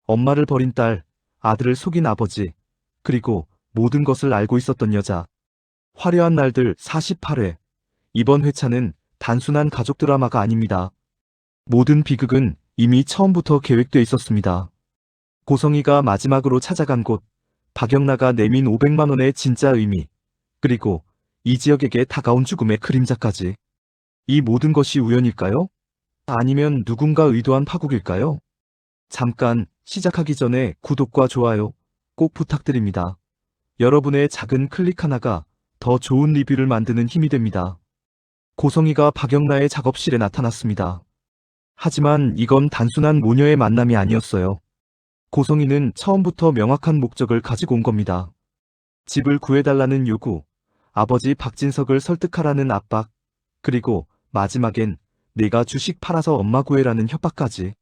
엄마를 버린 딸, 아들을 속인 아버지, 그리고 모든 것을 알고 있었던 여자. 화려한 날들 48회. 이번 회차는 단순한 가족 드라마가 아닙니다. 모든 비극은 이미 처음부터 계획돼 있었습니다. 고성이가 마지막으로 찾아간 곳, 박영나가 내민 500만 원의 진짜 의미, 그리고 이 지역에게 다가온 죽음의 그림자까지. 이 모든 것이 우연일까요? 아니면 누군가 의도한 파국일까요? 잠깐 시작하기 전에 구독과 좋아요 꼭 부탁드립니다. 여러분의 작은 클릭 하나가 더 좋은 리뷰를 만드는 힘이 됩니다. 고성이가 박영나의 작업실에 나타났습니다. 하지만 이건 단순한 모녀의 만남이 아니었어요. 고성이는 처음부터 명확한 목적을 가지고 온 겁니다. 집을 구해달라는 요구, 아버지 박진석을 설득하라는 압박, 그리고 마지막엔 내가 주식 팔아서 엄마 구해라는 협박까지.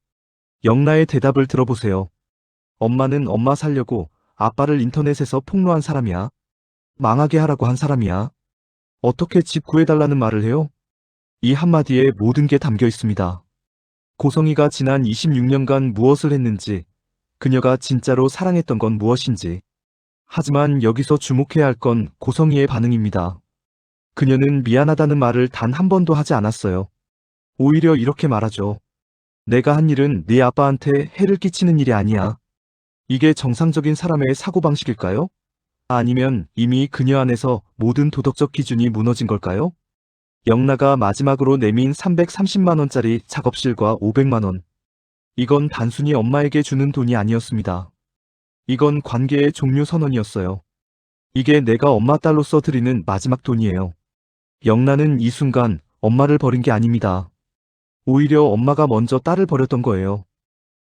영나의 대답을 들어보세요. 엄마는 엄마 살려고 아빠를 인터넷에서 폭로한 사람이야. 망하게 하라고 한 사람이야. 어떻게 집 구해달라는 말을 해요? 이 한마디에 모든 게 담겨 있습니다. 고성이가 지난 26년간 무엇을 했는지, 그녀가 진짜로 사랑했던 건 무엇인지. 하지만 여기서 주목해야 할 건 고성이의 반응입니다. 그녀는 미안하다는 말을 단 한 번도 하지 않았어요. 오히려 이렇게 말하죠. 내가 한 일은 네 아빠한테 해를 끼치는 일이 아니야. 이게 정상적인 사람의 사고방식일까요? 아니면 이미 그녀 안에서 모든 도덕적 기준이 무너진 걸까요? 영나가 마지막으로 내민 330만 원짜리 작업실과 500만 원. 이건 단순히 엄마에게 주는 돈이 아니었습니다. 이건 관계의 종료 선언이었어요. 이게 내가 엄마 딸로서 드리는 마지막 돈이에요. 영나는 이 순간 엄마를 버린 게 아닙니다. 오히려 엄마가 먼저 딸을 버렸던 거예요.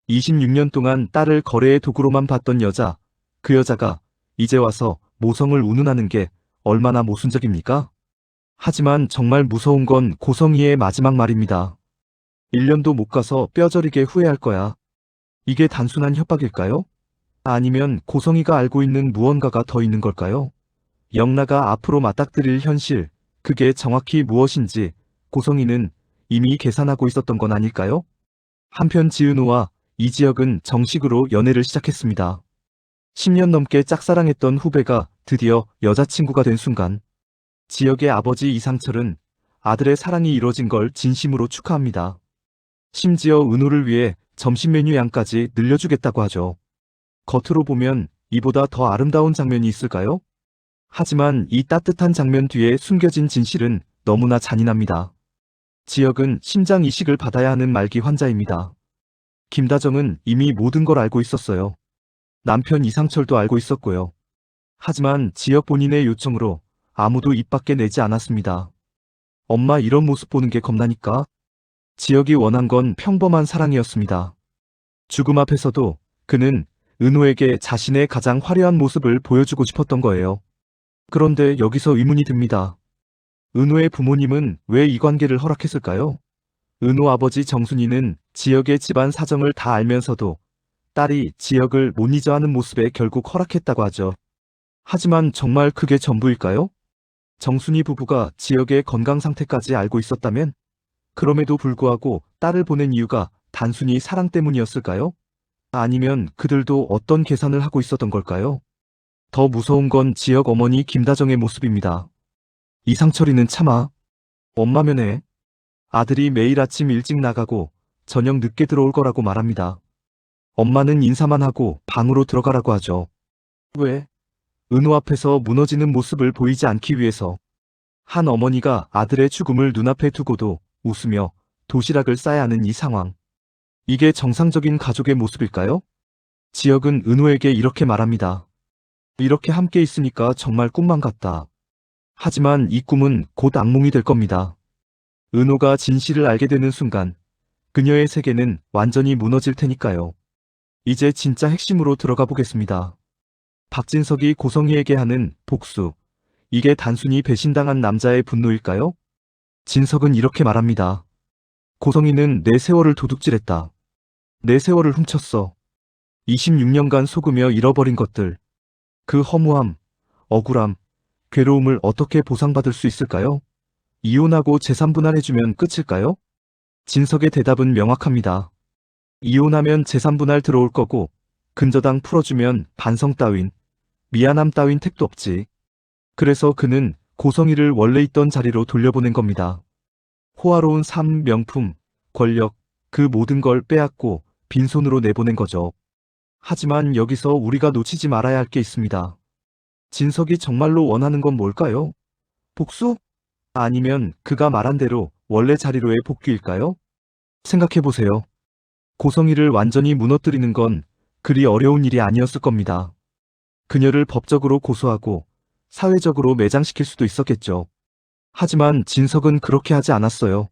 26년 동안 딸을 거래의 도구로만 봤던 여자, 그 여자가 이제 와서 모성을 운운하는 게 얼마나 모순적입니까? 하지만 정말 무서운 건 고성이의 마지막 말입니다. 1년도 못 가서 뼈저리게 후회할 거야. 이게 단순한 협박일까요? 아니면 고성이가 알고 있는 무언가가 더 있는 걸까요? 영나가 앞으로 맞닥뜨릴 현실, 그게 정확히 무엇인지 고성이는 이미 계산하고 있었던 건 아닐까요? 한편 지은호와 이지혁은 정식으로 연애를 시작했습니다. 10년 넘게 짝사랑했던 후배가 드디어 여자친구가 된 순간, 지혁의 아버지 이상철은 아들의 사랑이 이뤄진 걸 진심으로 축하합니다. 심지어 은호를 위해 점심 메뉴 양까지 늘려주겠다고 하죠. 겉으로 보면 이보다 더 아름다운 장면이 있을까요? 하지만 이 따뜻한 장면 뒤에 숨겨진 진실은 너무나 잔인합니다. 지혁은 심장 이식을 받아야 하는 말기 환자입니다. 김다정은 이미 모든 걸 알고 있었어요. 남편 이상철도 알고 있었고요. 하지만 지혁 본인의 요청으로 아무도 입 밖에 내지 않았습니다. 엄마 이런 모습 보는 게 겁나니까. 지혁이 원한 건 평범한 사랑이었습니다. 죽음 앞에서도 그는 은호에게 자신의 가장 화려한 모습을 보여주고 싶었던 거예요. 그런데 여기서 의문이 듭니다. 은호의 부모님은 왜 이 관계를 허락했을까요? 은호 아버지 정순이는 지혁의 집안 사정을 다 알면서도 딸이 지혁을 못 잊어 하는 모습에 결국 허락했다고 하죠. 하지만 정말 그게 전부일까요? 정순이 부부가 지혁의 건강 상태까지 알고 있었다면? 그럼에도 불구하고 딸을 보낸 이유가 단순히 사랑 때문이었을까요? 아니면 그들도 어떤 계산을 하고 있었던 걸까요? 더 무서운 건 지혁 어머니 김다정의 모습입니다. 이상철이는 차마 엄마면 해. 아들이 매일 아침 일찍 나가고 저녁 늦게 들어올 거라고 말합니다. 엄마는 인사만 하고 방으로 들어가라고 하죠. 왜? 은호 앞에서 무너지는 모습을 보이지 않기 위해서. 한 어머니가 아들의 죽음을 눈앞에 두고도 웃으며 도시락을 싸야 하는 이 상황. 이게 정상적인 가족의 모습일까요? 지혁은 은호에게 이렇게 말합니다. 이렇게 함께 있으니까 정말 꿈만 같다. 하지만 이 꿈은 곧 악몽이 될 겁니다. 은호가 진실을 알게 되는 순간 그녀의 세계는 완전히 무너질 테니까요. 이제 진짜 핵심으로 들어가 보겠습니다. 박진석이 고성희에게 하는 복수. 이게 단순히 배신당한 남자의 분노일까요? 진석은 이렇게 말합니다. 고성희는 내 세월을 도둑질했다. 내 세월을 훔쳤어. 26년간 속으며 잃어버린 것들. 그 허무함, 억울함, 괴로움을 어떻게 보상받을 수 있을까요? 이혼하고 재산 분할해주면 끝일까요? 진석의 대답은 명확합니다. 이혼하면 재산 분할 들어올 거고 근저당 풀어주면 반성 따윈, 미안함 따윈 택도 없지. 그래서 그는 고성이를 원래 있던 자리로 돌려보낸 겁니다. 호화로운 삶, 명품, 권력, 그 모든 걸 빼앗고 빈손으로 내보낸 거죠. 하지만 여기서 우리가 놓치지 말아야 할 게 있습니다. 진석이 정말로 원하는 건 뭘까요? 복수? 아니면 그가 말한 대로 원래 자리로의 복귀일까요? 생각해보세요. 고성이를 완전히 무너뜨리는 건 그리 어려운 일이 아니었을 겁니다. 그녀를 법적으로 고소하고 사회적으로 매장시킬 수도 있었겠죠. 하지만 진석은 그렇게 하지 않았어요.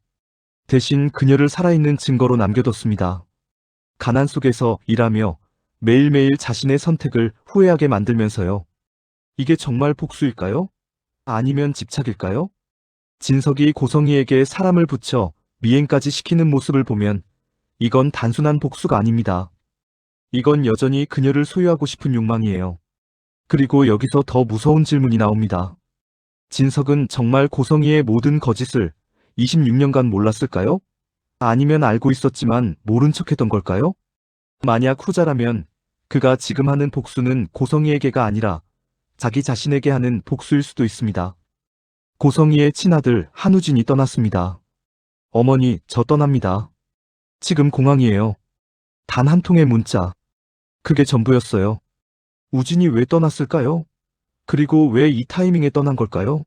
대신 그녀를 살아있는 증거로 남겨뒀습니다. 가난 속에서 일하며 매일매일 자신의 선택을 후회하게 만들면서요. 이게 정말 복수일까요? 아니면 집착일까요? 진석이 고성이에게 사람을 붙여 미행까지 시키는 모습을 보면 이건 단순한 복수가 아닙니다. 이건 여전히 그녀를 소유하고 싶은 욕망이에요. 그리고 여기서 더 무서운 질문이 나옵니다. 진석은 정말 고성이의 모든 거짓을 26년간 몰랐을까요? 아니면 알고 있었지만 모른 척했던 걸까요? 만약 후자라면 그가 지금 하는 복수는 고성이에게가 아니라 자기 자신에게 하는 복수일 수도 있습니다. 고성이의 친아들 한우진이 떠났습니다. 어머니, 저 떠납니다. 지금 공항이에요. 단 한 통의 문자. 그게 전부였어요. 우진이 왜 떠났을까요? 그리고 왜 이 타이밍에 떠난 걸까요?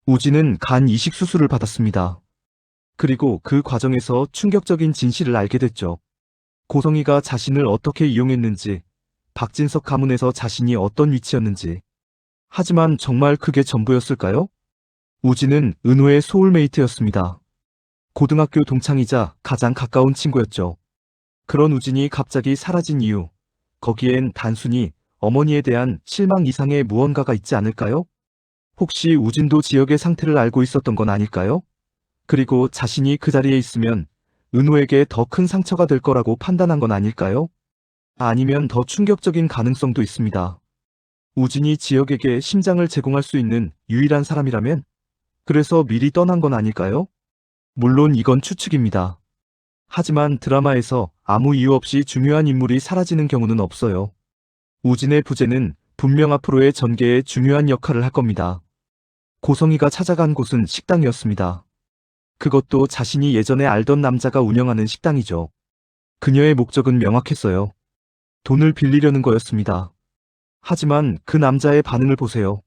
우진은 간 이식 수술을 받았습니다. 그리고 그 과정에서 충격적인 진실을 알게 됐죠. 고성이가 자신을 어떻게 이용했는지, 박진석 가문에서 자신이 어떤 위치였는지. 하지만 정말 그게 전부였을까요? 우진은 은호의 소울메이트였습니다. 고등학교 동창이자 가장 가까운 친구였죠. 그런 우진이 갑자기 사라진 이유, 거기엔 단순히 어머니에 대한 실망 이상의 무언가가 있지 않을까요? 혹시 우진도 지역의 상태를 알고 있었던 건 아닐까요? 그리고 자신이 그 자리에 있으면 은호에게 더 큰 상처가 될 거라고 판단한 건 아닐까요? 아니면 더 충격적인 가능성도 있습니다. 우진이 지역에게 심장을 제공할 수 있는 유일한 사람이라면? 그래서 미리 떠난 건 아닐까요? 물론 이건 추측입니다. 하지만 드라마에서 아무 이유 없이 중요한 인물이 사라지는 경우는 없어요. 우진의 부재는 분명 앞으로의 전개에 중요한 역할을 할 겁니다. 고성이가 찾아간 곳은 식당이었습니다. 그것도 자신이 예전에 알던 남자가 운영하는 식당이죠. 그녀의 목적은 명확했어요. 돈을 빌리려는 거였습니다. 하지만 그 남자의 반응을 보세요.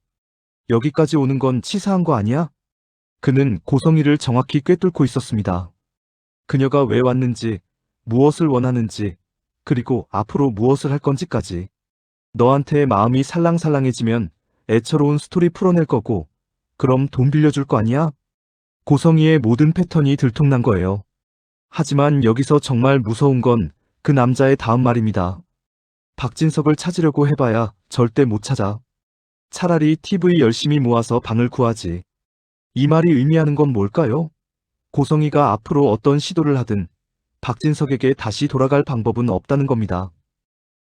여기까지 오는 건 치사한 거 아니야? 그는 고성이를 정확히 꿰뚫고 있었습니다. 그녀가 왜 왔는지, 무엇을 원하는지, 그리고 앞으로 무엇을 할 건지까지. 너한테 마음이 살랑살랑해지면 애처로운 스토리 풀어낼 거고, 그럼 돈 빌려줄 거 아니야? 고성이의 모든 패턴이 들통난 거예요. 하지만 여기서 정말 무서운 건 그 남자의 다음 말입니다. 박진석을 찾으려고 해봐야 절대 못 찾아. 차라리 TV 열심히 모아서 방을 구하지. 이 말이 의미하는 건 뭘까요? 고성이가 앞으로 어떤 시도를 하든 박진석에게 다시 돌아갈 방법은 없다는 겁니다.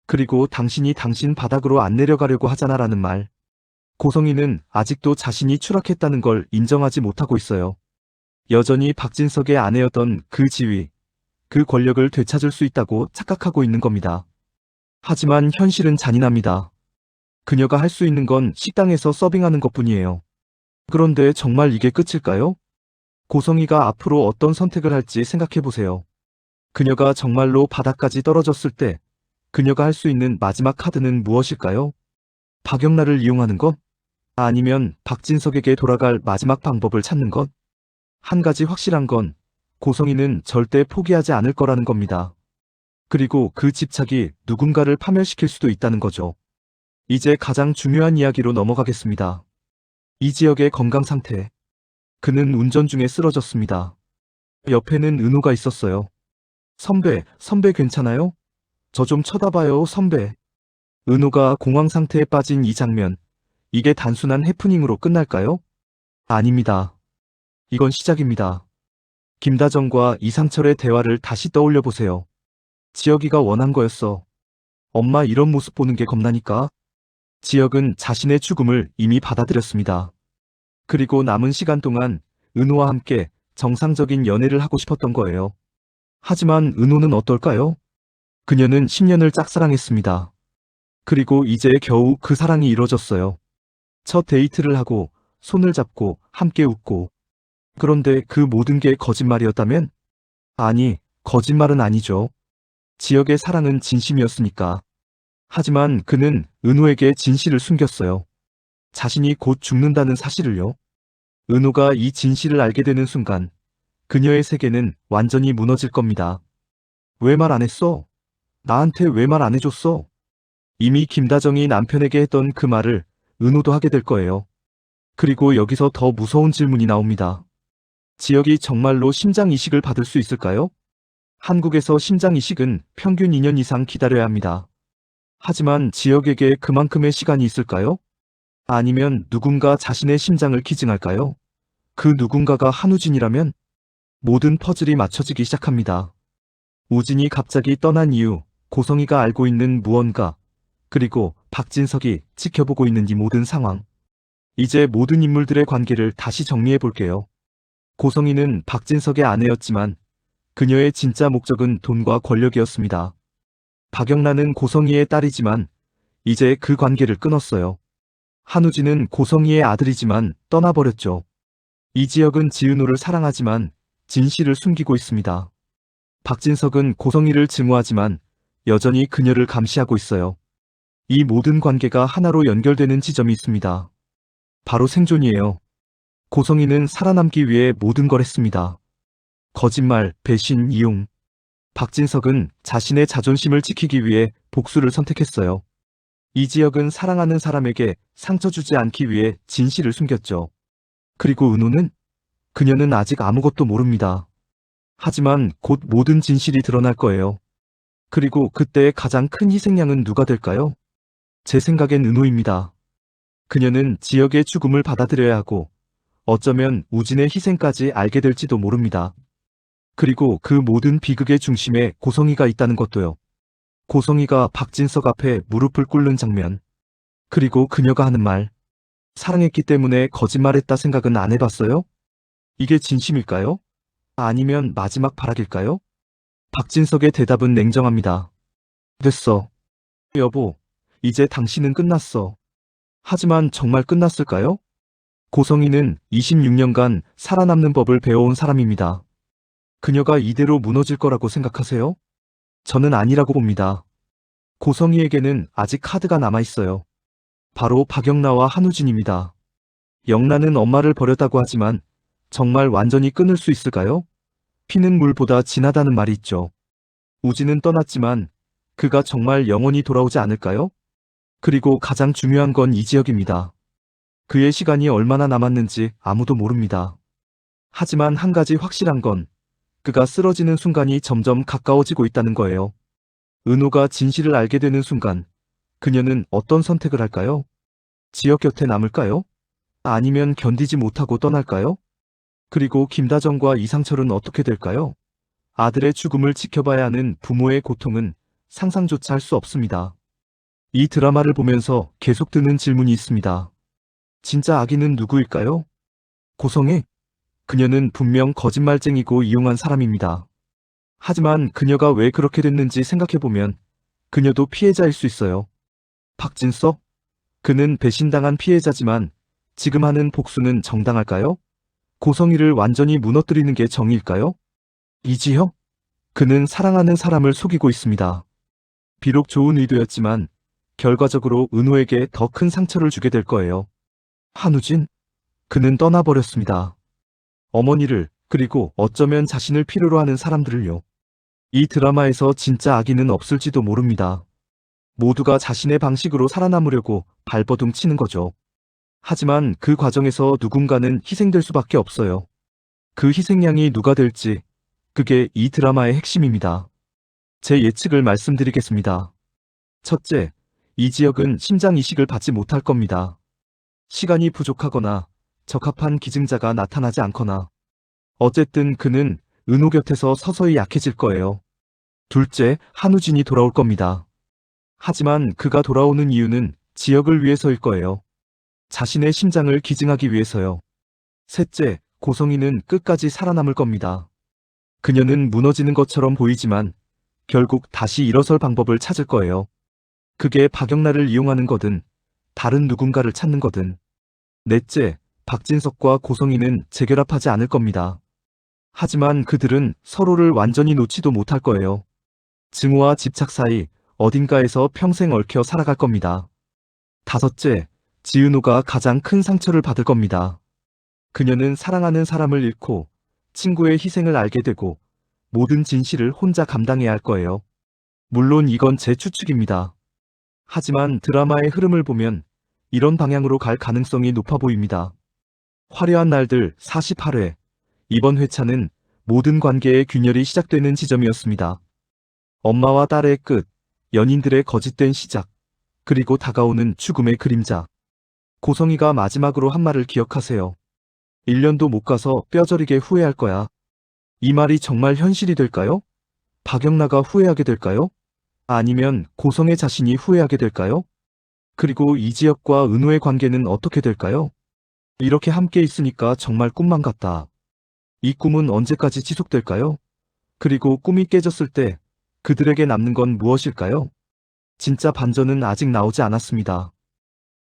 그리고 당신이 당신 바닥으로 안 내려가려고 하잖아라는 말. 고성이는 아직도 자신이 추락했다는 걸 인정하지 못하고 있어요. 여전히 박진석의 아내였던 그 지위, 그 권력을 되찾을 수 있다고 착각하고 있는 겁니다. 하지만 현실은 잔인합니다. 그녀가 할 수 있는 건 식당에서 서빙하는 것뿐이에요. 그런데 정말 이게 끝일까요? 고성이가 앞으로 어떤 선택을 할지 생각해보세요. 그녀가 정말로 바닥까지 떨어졌을 때 그녀가 할 수 있는 마지막 카드는 무엇일까요? 박영란을 이용하는 것? 아니면 박진석에게 돌아갈 마지막 방법을 찾는 것? 한 가지 확실한 건 고성이는 절대 포기하지 않을 거라는 겁니다. 그리고 그 집착이 누군가를 파멸시킬 수도 있다는 거죠. 이제 가장 중요한 이야기로 넘어가겠습니다. 이 지역의 건강 상태. 그는 운전 중에 쓰러졌습니다. 옆에는 은호가 있었어요. 선배 괜찮아요? 저 좀 쳐다봐요, 선배. 은호가 공황 상태에 빠진 이 장면. 이게 단순한 해프닝으로 끝날까요? 아닙니다. 이건 시작입니다. 김다정과 이상철의 대화를 다시 떠올려 보세요. 지혁이가 원한 거였어. 엄마 이런 모습 보는 게 겁나니까. 지혁은 자신의 죽음을 이미 받아들였습니다. 그리고 남은 시간 동안 은호와 함께 정상적인 연애를 하고 싶었던 거예요. 하지만 은호는 어떨까요? 그녀는 10년을 짝사랑했습니다. 그리고 이제 겨우 그 사랑이 이뤄졌어요. 첫 데이트를 하고 손을 잡고 함께 웃고. 그런데 그 모든 게 거짓말이었다면? 아니, 거짓말은 아니죠. 지역의 사랑은 진심이었으니까. 하지만 그는 은호에게 진실을 숨겼어요. 자신이 곧 죽는다는 사실을요. 은호가 이 진실을 알게 되는 순간 그녀의 세계는 완전히 무너질 겁니다. 왜 말 안 했어? 나한테 왜 말 안 해줬어? 이미 김다정이 남편에게 했던 그 말을 은호도 하게 될 거예요. 그리고 여기서 더 무서운 질문이 나옵니다. 지역이 정말로 심장 이식을 받을 수 있을까요? 한국에서 심장 이식은 평균 2년 이상 기다려야 합니다. 하지만 지역에게 그만큼의 시간이 있을까요? 아니면 누군가 자신의 심장을 기증할까요? 그 누군가가 한우진이라면 모든 퍼즐이 맞춰지기 시작합니다. 우진이 갑자기 떠난 이유, 고성이가 알고 있는 무언가, 그리고 박진석이 지켜보고 있는 이 모든 상황. 이제 모든 인물들의 관계를 다시 정리해 볼게요. 고성이는 박진석의 아내였지만 그녀의 진짜 목적은 돈과 권력이었습니다. 박영란은 고성이의 딸이지만 이제 그 관계를 끊었어요. 한우진은 고성이의 아들이지만 떠나버렸죠. 이지혁은 지은호를 사랑하지만 진실을 숨기고 있습니다. 박진석은 고성이를 증오하지만 여전히 그녀를 감시하고 있어요. 이 모든 관계가 하나로 연결되는 지점이 있습니다. 바로 생존이에요. 고성이는 살아남기 위해 모든 걸 했습니다. 거짓말, 배신, 이용. 박진석은 자신의 자존심을 지키기 위해 복수를 선택했어요. 이지혁은 사랑하는 사람에게 상처 주지 않기 위해 진실을 숨겼죠. 그리고 은호는? 그녀는 아직 아무것도 모릅니다. 하지만 곧 모든 진실이 드러날 거예요. 그리고 그때의 가장 큰 희생양은 누가 될까요? 제 생각엔 은호입니다. 그녀는 지역의 죽음을 받아들여야 하고 어쩌면 우진의 희생까지 알게 될지도 모릅니다. 그리고 그 모든 비극의 중심에 고성이가 있다는 것도요. 고성이가 박진석 앞에 무릎을 꿇는 장면. 그리고 그녀가 하는 말. 사랑했기 때문에 거짓말했다 생각은 안 해봤어요? 이게 진심일까요? 아니면 마지막 발악일까요? 박진석의 대답은 냉정합니다. 됐어. 여보, 이제 당신은 끝났어. 하지만 정말 끝났을까요? 고성이는 26년간 살아남는 법을 배워온 사람입니다. 그녀가 이대로 무너질 거라고 생각하세요? 저는 아니라고 봅니다. 고성이에게는 아직 카드가 남아있어요. 바로 박영라와 한우진입니다. 영라는 엄마를 버렸다고 하지만 정말 완전히 끊을 수 있을까요? 피는 물보다 진하다는 말이 있죠. 우진은 떠났지만 그가 정말 영원히 돌아오지 않을까요? 그리고 가장 중요한 건 이지혁입니다. 그의 시간이 얼마나 남았는지 아무도 모릅니다. 하지만 한 가지 확실한 건 그가 쓰러지는 순간이 점점 가까워지고 있다는 거예요. 은호가 진실을 알게 되는 순간 그녀는 어떤 선택을 할까요? 지역 곁에 남을까요? 아니면 견디지 못하고 떠날까요? 그리고 김다정과 이상철은 어떻게 될까요? 아들의 죽음을 지켜봐야 하는 부모의 고통은 상상조차 할 수 없습니다. 이 드라마를 보면서 계속 드는 질문이 있습니다. 진짜 아기는 누구일까요? 고성애? 그녀는 분명 거짓말쟁이고 이용한 사람입니다. 하지만 그녀가 왜 그렇게 됐는지 생각해보면 그녀도 피해자일 수 있어요. 박진석? 그는 배신당한 피해자지만 지금 하는 복수는 정당할까요? 고성이를 완전히 무너뜨리는 게 정의일까요? 이지혁? 그는 사랑하는 사람을 속이고 있습니다. 비록 좋은 의도였지만 결과적으로 은호에게 더 큰 상처를 주게 될 거예요. 한우진? 그는 떠나버렸습니다. 어머니를, 그리고 어쩌면 자신을 필요로 하는 사람들을요. 이 드라마에서 진짜 악인은 없을지도 모릅니다. 모두가 자신의 방식으로 살아남으려고 발버둥 치는 거죠. 하지만 그 과정에서 누군가는 희생될 수밖에 없어요. 그 희생양이 누가 될지, 그게 이 드라마의 핵심입니다. 제 예측을 말씀드리겠습니다. 첫째, 이지혁은 심장 이식을 받지 못할 겁니다. 시간이 부족하거나 적합한 기증자가 나타나지 않거나 어쨌든 그는 은호 곁에서 서서히 약해질 거예요. 둘째, 한우진이 돌아올 겁니다. 하지만 그가 돌아오는 이유는 지역을 위해서일 거예요. 자신의 심장을 기증하기 위해서요. 셋째, 고성이는 끝까지 살아남을 겁니다. 그녀는 무너지는 것처럼 보이지만 결국 다시 일어설 방법을 찾을 거예요. 그게 박영란을 이용하는 거든 다른 누군가를 찾는 거든. 넷째, 박진석과 고성희는 재결합하지 않을 겁니다. 하지만 그들은 서로를 완전히 놓지도 못할 거예요. 증오와 집착 사이 어딘가에서 평생 얽혀 살아갈 겁니다. 다섯째, 지은호가 가장 큰 상처를 받을 겁니다. 그녀는 사랑하는 사람을 잃고 친구의 희생을 알게 되고 모든 진실을 혼자 감당해야 할 거예요. 물론 이건 제 추측입니다. 하지만 드라마의 흐름을 보면 이런 방향으로 갈 가능성이 높아 보입니다. 화려한 날들 48회. 이번 회차는 모든 관계의 균열이 시작되는 지점이었습니다. 엄마와 딸의 끝, 연인들의 거짓된 시작, 그리고 다가오는 죽음의 그림자. 고성희가 마지막으로 한 말을 기억하세요. 1년도 못 가서 뼈저리게 후회할 거야. 이 말이 정말 현실이 될까요? 박영라가 후회하게 될까요? 아니면 고성의 자신이 후회하게 될까요? 그리고 이지혁과 은호의 관계는 어떻게 될까요? 이렇게 함께 있으니까 정말 꿈만 같다. 이 꿈은 언제까지 지속될까요? 그리고 꿈이 깨졌을 때 그들에게 남는 건 무엇일까요? 진짜 반전은 아직 나오지 않았습니다.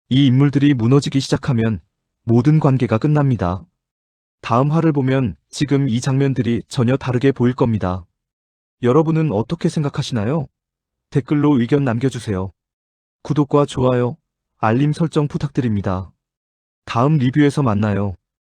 이 인물들이 무너지기 시작하면 모든 관계가 끝납니다. 다음 화를 보면 지금 이 장면들이 전혀 다르게 보일 겁니다. 여러분은 어떻게 생각하시나요? 댓글로 의견 남겨주세요. 구독과 좋아요, 알림 설정 부탁드립니다. 다음 리뷰에서 만나요.